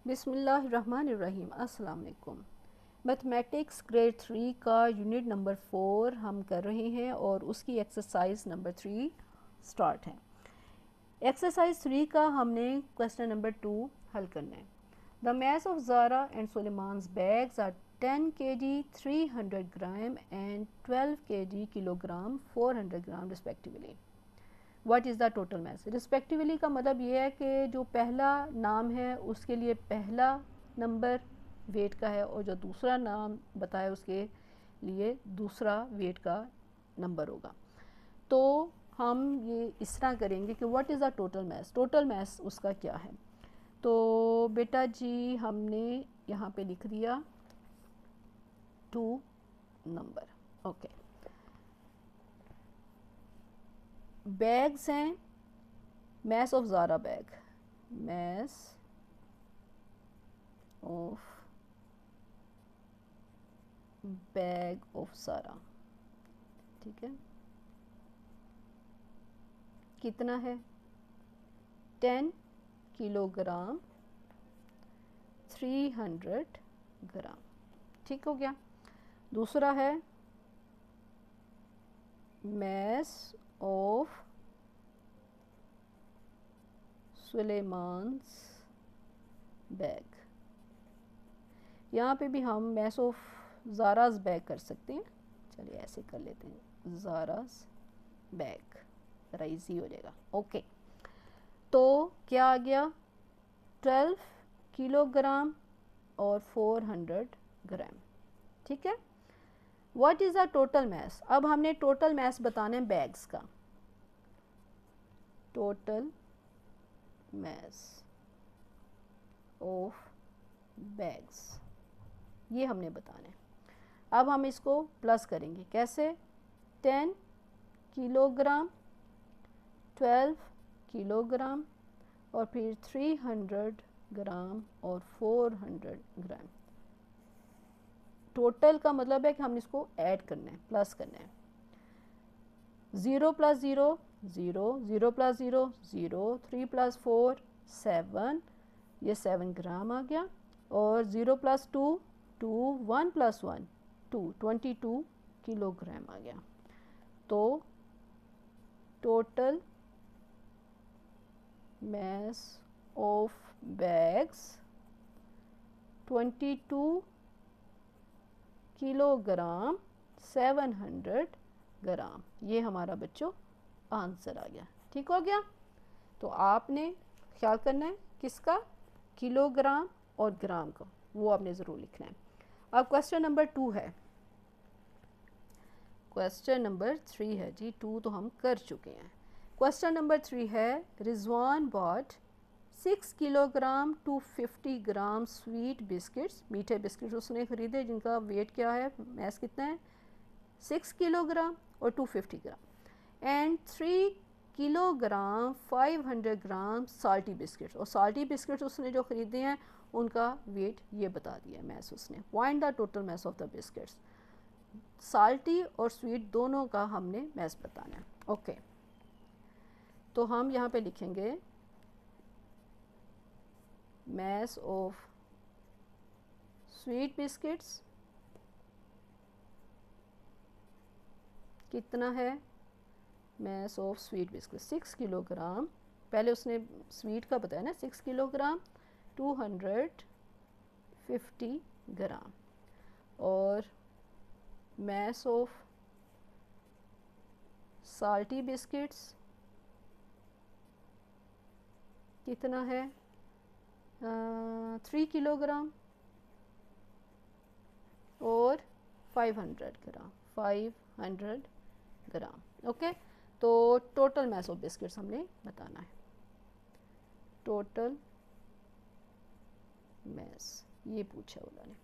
बिस्मिल्लाहिर्रहमानिर्रहीम। अस्सलाम वालेकुम। मैथमेटिक्स ग्रेड 3 का यूनिट नंबर 4 हम कर रहे हैं और उसकी एक्सरसाइज नंबर 3 स्टार्ट है। एक्सरसाइज 3 का हमने क्वेश्चन नंबर 2 हल करना है। The mass of Zara and Suleiman's bags are 10 kg, 300 gram and 12 kg, kilogram, 400 gram respectively. What is the total mess. Respectively का मतलब ये है कि जो पहला नाम है उसके लिए पहला नंबर वेट का है और जो दूसरा नाम बताया उसके लिए दूसरा वेट का नंबर होगा। तो हम ये इस तरह करेंगे कि what is the total mess, total mess उसका क्या है। तो बेटा जी हमने यहाँ पे लिख दिया 2 नंबर। ओके, बैग्स हैं, mess of Zara bag, mess of bag of Zara, ठीक है। कितना है 10 किलोग्राम 300 ग्राम, ठीक हो गया। दूसरा है मैस ऑफ सुलेमान्स बैग, यहाँ पे भी हम मैस ऑफ ज़ाराज बैग कर सकते हैं। चलिए ऐसे कर लेते हैं, ज़ाराज बैग, ज़रा ईजी हो जाएगा। ओके, तो क्या आ गया 12 किलोग्राम और 400 ग्राम, ठीक है। What is the total mess. अब हमने टोटल मैस बताना है बैग्स का, टोटल मैस ऑफ बैग्स ये हमने बताना है। अब हम इसको प्लस करेंगे, कैसे 10 किलोग्राम 12 किलोग्राम और फिर 300 ग्राम और 400 ग्राम। टोटल का मतलब है कि हम इसको ऐड करना है, प्लस करना है। 0 प्लस 0 0, 0 प्लस 0 0, 3 प्लस 4 7, ये 7 ग्राम आ गया। और 0 प्लस 2 2, 1 प्लस 1 2, 22 किलोग्राम आ गया। तो total mass of bags 22 kilogram 700 ग्राम, ये हमारा बच्चों आंसर आ गया। ठीक हो गया। तो आपने ख्याल करना है किसका, किलोग्राम और ग्राम का, वो आपने ज़रूर लिखना है। अब क्वेश्चन नंबर 2 है, क्वेश्चन नंबर 3 है जी, 2 तो हम कर चुके हैं। क्वेश्चन नंबर 3 है, Rizwan bought 6 kilogram two 50 gram sweet biscuits, मीठे बिस्किट्स उसने ख़रीदे जिनका वेट क्या है, मैस कितना है 6 किलोग्राम और 250 gram, and 3 kilogram 500 gram salty biscuits, और साल्टी बिस्किट्स उसने जो ख़रीदे हैं उनका वेट ये बता दिया मैस उसने। Find the total mass of the biscuits, salty और स्वीट दोनों का हमने मैस बताना है। ओके, तो हम यहाँ पे लिखेंगे मैस ऑफ स्वीट बिस्किट्स कितना है, mass of sweet biscuit 6 kilogram, पहले उसने स्वीट का बताया ना 6 किलोग्राम 250 ग्राम, और मैस ऑफ साल्टी बिस्किट्स कितना है 3 किलोग्राम और 500 ग्राम 500 ग्राम। ओके, तो टोटल मैस ऑफ बिस्किट्स हमने बताना है, टोटल मैस ये पूछा उन्होंने।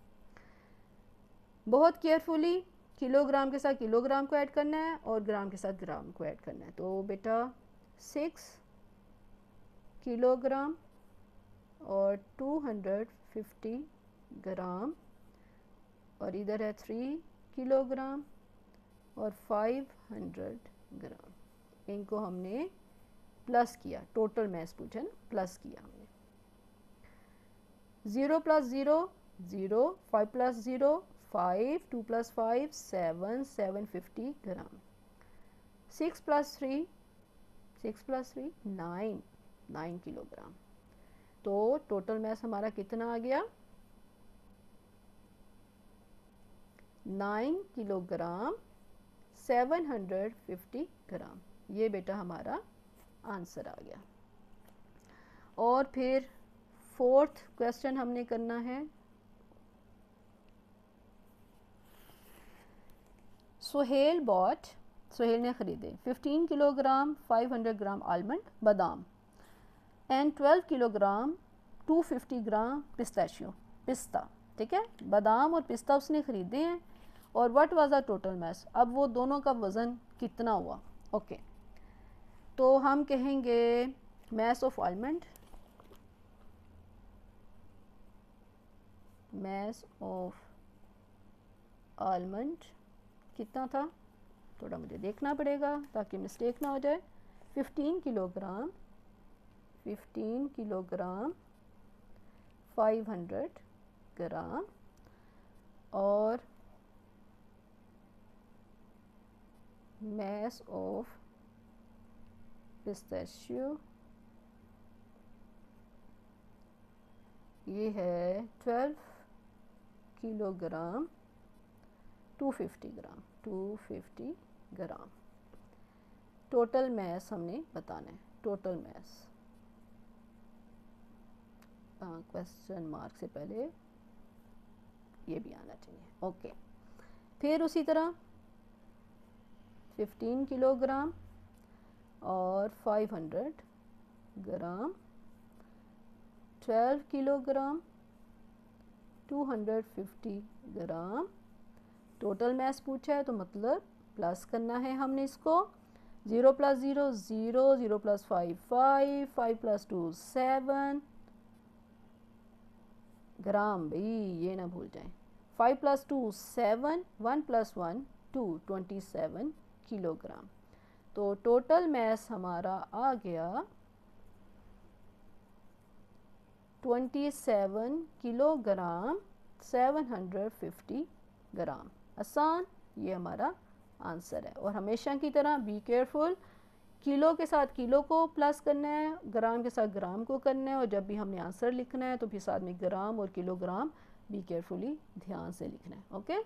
बहुत केयरफुली किलोग्राम के साथ किलोग्राम को ऐड करना है और ग्राम के साथ ग्राम को ऐड करना है। तो बेटा 6 किलोग्राम और 250 ग्राम, और इधर है 3 किलोग्राम और 500 ग्राम, इनको हमने प्लस किया, टोटल मैस पूछा ना, प्लस किया हमने। 0 प्लस 0 0, 5 प्लस 0 5, 2 प्लस 5 7, 750 ग्राम। 6 प्लस 3 9, 9 किलोग्राम। तो टोटल मास हमारा कितना आ गया? 9 किलोग्राम 750 ग्राम। ये बेटा हमारा आंसर आ गया। और फिर फोर्थ क्वेश्चन हमने करना है। सुहेल ने ख़रीदे 15 किलोग्राम 500 ग्राम आलमंड बादाम एंड 12 किलोग्राम 250 ग्राम पिस्ता। ठीक है, बादाम और पिस्ता उसने ख़रीदे हैं। और what was the total mass? अब वो दोनों का वज़न कितना हुआ? ओके, तो हम कहेंगे mass of almond, mass of almond कितना था? थोड़ा मुझे देखना पड़ेगा ताकि मिस्टेक ना हो जाए। 15 किलोग्राम 500 ग्राम और mass of pistachio ये है 12 किलोग्राम 250 ग्राम। टोटल मैस हमने बताना है, टोटल मैस। क्वेश्चन मार्क से पहले ये भी आना चाहिए। ओके, फिर उसी तरह 15 किलोग्राम और 500 ग्राम, 12 किलोग्राम 250 ग्राम। टोटल मैस पूछा है तो मतलब प्लस करना है हमने इसको। 0 प्लस 0 0, 0 प्लस 5 5, 5 प्लस 2 7 ग्राम, भाई ये ना भूल जाएं। 5 प्लस 2 7, 1 प्लस 1 2, 27 किलोग्राम। तो टोटल मैस हमारा आ गया 27 किलोग्राम 750 ग्राम। आसान, ये हमारा आंसर है। और हमेशा की तरह बी केयरफुल, किलो के साथ किलो को प्लस करना है, ग्राम के साथ ग्राम को करना है। और जब भी हमने आंसर लिखना है तो फिर साथ में ग्राम और किलोग्राम बी केयरफुली ध्यान से लिखना है। ओके।